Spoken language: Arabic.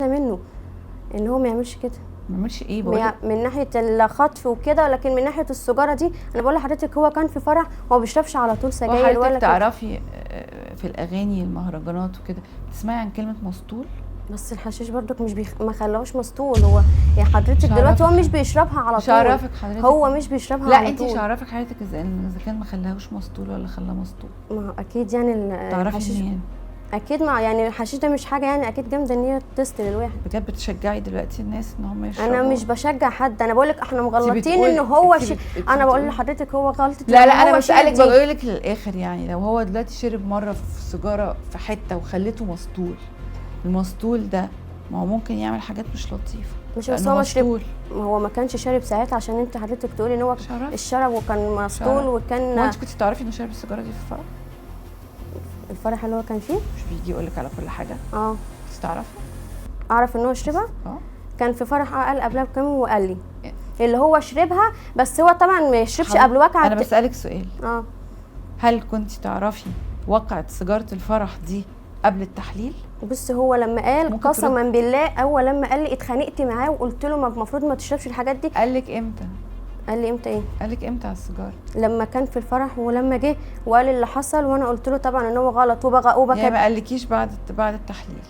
منه ان هو ما يعملش كده. ما يعملش ايه؟ بقول من ناحيه الخطف وكده، لكن من ناحيه السجاره دي انا بقول لحضرتك هو كان في فرح، هو ما بيشربش على طول سجاير ولا كده. تعرفي في الاغاني المهرجانات وكده تسمعي عن كلمه مسطول؟ بس الحشيش برضك مش ما خلاهوش مسطول. هو يعني حضرتك دلوقتي هو مش بيشربها على طول. مش عارفك حضرتك، هو مش بيشربها لا على طول. لا انت مش عارفك حضرتك اذا كان ما خلاهوش مسطول ولا خلاه مسطول. ما اكيد يعني تعرفي منين؟ اكيد يعني الحشيش ده مش حاجه يعني اكيد جامده ان هي تستل الواحد. بجد بتشجعي دلوقتي الناس ان هم يشربوا؟ انا مش بشجع حد، انا بقول لك احنا مغلطين ان هو انا بقول لحضرتك هو غلطه. لا انا بسالك بقول لك للاخر، يعني لو هو دلوقتي شرب مره في سيجاره في حته وخليته مسطول، المسطول ده ما هو ممكن يعمل حاجات مش لطيفه. مش بس هو مسطول، هو ما كانش شارب ساعتها عشان انت حضرتك تقولي ان هو الشرب وكان مسطول وكان. هو انت كنت تعرفي انه شارب السيجاره دي في الفرح؟ الفرح اللي هو كان فيه مش بيجي يقول لك على كل حاجه؟ كنت تعرفي؟ اعرف ان هو شربها. كان في فرح قال قبلها بكام وقال لي اللي هو شربها، بس هو طبعا ما يشربش قبل وقعه. انا بسالك سؤال، هل كنت تعرفي وقعه سيجاره الفرح دي قبل التحليل؟ بص هو لما قال قسما بالله، اول لما قال لي اتخانقت معاه وقلت له المفروض ما تشربش الحاجات دي. قال لك امتى؟ قال لي امتى ايه؟ قال لك امتى على السيجاره؟ لما كان في الفرح ولما جه وقال اللي حصل، وانا قلت له طبعا ان هو غلط وبكى. يعني ما قالكيش بعد التحليل؟